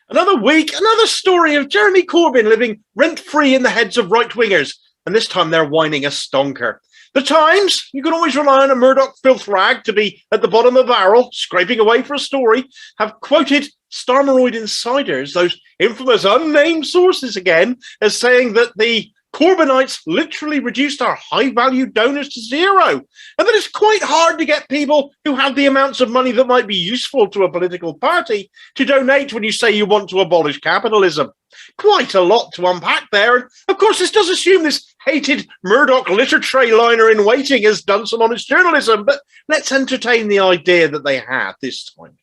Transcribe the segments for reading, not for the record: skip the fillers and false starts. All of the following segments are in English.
Another week, another story of Jeremy Corbyn living rent-free in the heads of right-wingers, and this time they're whining a stonker. The Times, you can always rely on a Murdoch filth rag to be at the bottom of the barrel, scraping away for a story, have quoted Starmeroid insiders, those infamous unnamed sources again, as saying that the Corbynites literally reduced our high-value donors to zero, and that it's quite hard to get people who have the amounts of money that might be useful to a political party to donate when you say you want to abolish capitalism. Quite a lot to unpack there, and of course this does assume this hated Murdoch litter tray liner in waiting has done some honest journalism, but let's entertain the idea that they have this time.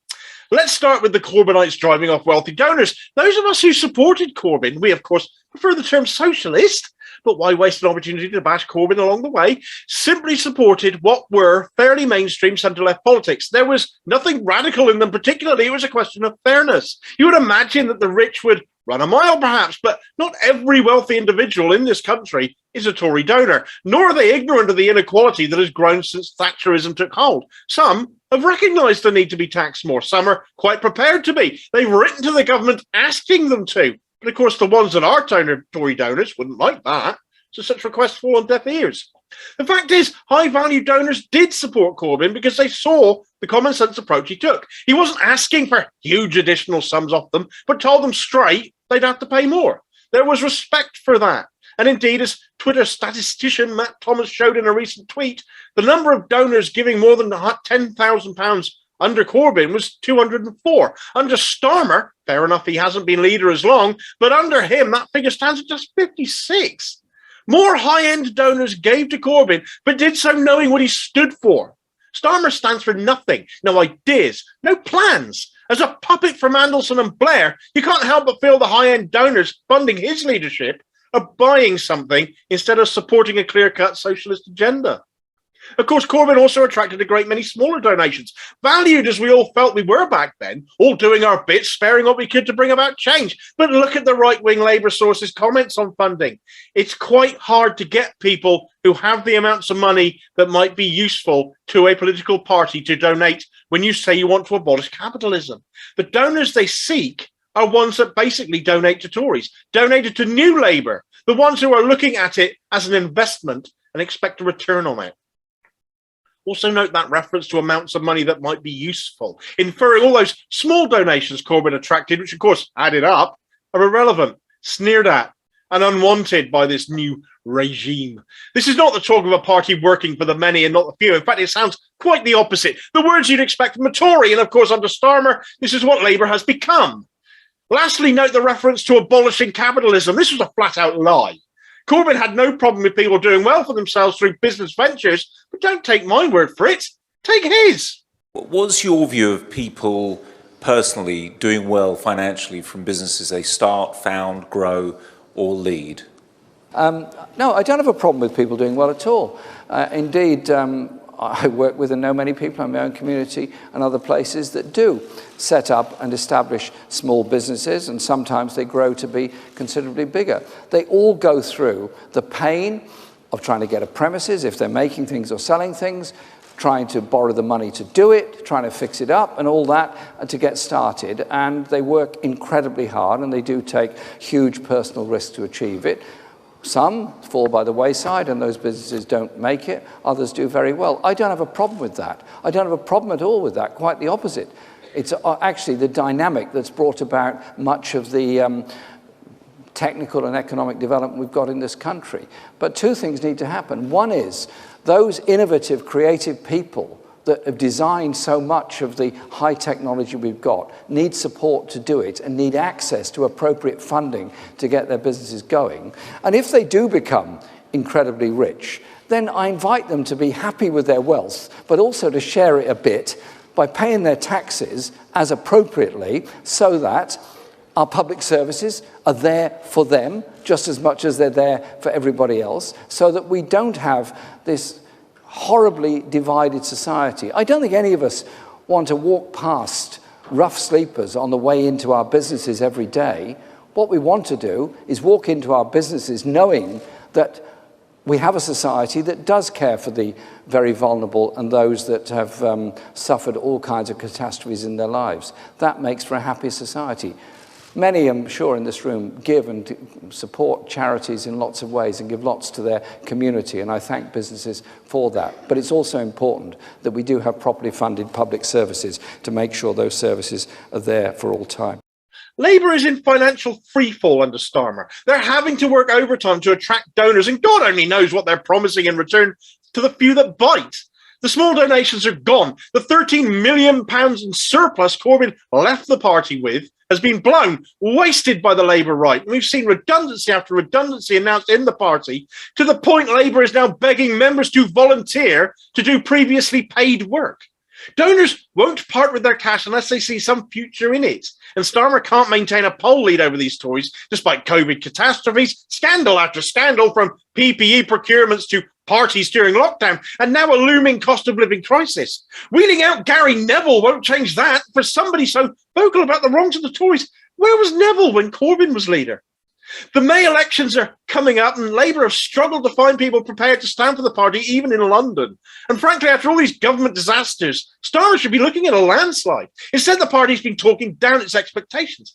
Let's start with the Corbynites driving off wealthy donors. Those of us who supported Corbyn, we of course prefer the term socialist, but why waste an opportunity to bash Corbyn along the way? Simply supported what were fairly mainstream centre-left politics. There was nothing radical in them particularly. It was a question of fairness. You would imagine that the rich would run a mile perhaps, but not every wealthy individual in this country is a Tory donor, nor are they ignorant of the inequality that has grown since Thatcherism took hold. Some have recognised the need to be taxed more. Some are quite prepared to be. They've written to the government asking them to. But of course, the ones that are Tory donors wouldn't like that, so such requests fall on deaf ears. The fact is, high-value donors did support Corbyn because they saw the common-sense approach he took. He wasn't asking for huge additional sums off them, but told them straight they'd have to pay more. There was respect for that. And indeed, as Twitter statistician Matt Thomas showed in a recent tweet, the number of donors giving more than £10,000 under Corbyn was 204. Under Starmer, fair enough, he hasn't been leader as long, but under him, that figure stands at just 56. More high-end donors gave to Corbyn, but did so knowing what he stood for. Starmer stands for nothing, no ideas, no plans. As a puppet for Mandelson and Blair, you can't help but feel the high-end donors funding his leadership are buying something instead of supporting a clear-cut socialist agenda. Of course, Corbyn also attracted a great many smaller donations, valued as we all felt we were back then, all doing our bit, sparing what we could to bring about change. But look at the right-wing Labour sources' comments on funding. It's quite hard to get people who have the amounts of money that might be useful to a political party to donate when you say you want to abolish capitalism. The donors they seek are ones that basically donate to Tories, donated to New Labour, the ones who are looking at it as an investment and expect a return on it. Also note that reference to amounts of money that might be useful, inferring all those small donations Corbyn attracted, which of course added up, are irrelevant, sneered at, and unwanted by this new regime. This is not the talk of a party working for the many and not the few. In fact, it sounds quite the opposite. The words you'd expect from a Tory, and of course under Starmer, this is what Labour has become. Lastly, note the reference to abolishing capitalism. This was a flat-out lie. Corbyn had no problem with people doing well for themselves through business ventures, but don't take my word for it, take his. What's your view of people personally doing well financially from businesses they start, found, grow or lead? No, I don't have a problem with people doing well at all. Indeed, I work with and know many people in my own community and other places that do set up and establish small businesses, and sometimes they grow to be considerably bigger. They all go through the pain of trying to get a premises if they're making things or selling things, trying to borrow the money to do it, trying to fix it up and all that to get started. And they work incredibly hard and they do take huge personal risks to achieve it. Some fall by the wayside and those businesses don't make it. Others do very well. I don't have a problem with that. I don't have a problem at all with that, quite the opposite. It's actually the dynamic that's brought about much of the technical and economic development we've got in this country. But two things need to happen. One is those innovative, creative people that have designed so much of the high technology we've got need support to do it and need access to appropriate funding to get their businesses going. And if they do become incredibly rich, then I invite them to be happy with their wealth, but also to share it a bit by paying their taxes as appropriately so that our public services are there for them just as much as they're there for everybody else, so that we don't have this horribly divided society. I don't think any of us want to walk past rough sleepers on the way into our businesses every day. What we want to do is walk into our businesses knowing that we have a society that does care for the very vulnerable and those that have suffered all kinds of catastrophes in their lives. That makes for a happy society. Many, I'm sure, in this room give and support charities in lots of ways and give lots to their community, and I thank businesses for that. But it's also important that we do have properly funded public services to make sure those services are there for all time. Labour is in financial freefall under Starmer. They're having to work overtime to attract donors, and God only knows what they're promising in return to the few that bite. The small donations are gone. The £13 million in surplus Corbyn left the party with has been blown, wasted by the Labour right. And we've seen redundancy after redundancy announced in the party, to the point Labour is now begging members to volunteer to do previously paid work. Donors won't part with their cash unless they see some future in it. And Starmer can't maintain a poll lead over these Tories, despite COVID catastrophes, scandal after scandal, from PPE procurements to parties during lockdown, and now a looming cost of living crisis. Wheeling out Gary Neville won't change that. For somebody so vocal about the wrongs of the Tories, where was Neville when Corbyn was leader? The May elections are coming up, and Labour have struggled to find people prepared to stand for the party, even in London. And frankly, after all these government disasters, Starmer should be looking at a landslide. Instead, the party's been talking down its expectations.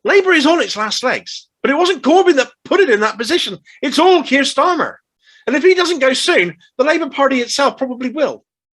Labour is on its last legs, but it wasn't Corbyn that put it in that position. It's all Keir Starmer. And if he doesn't go soon, the Labour Party itself probably will.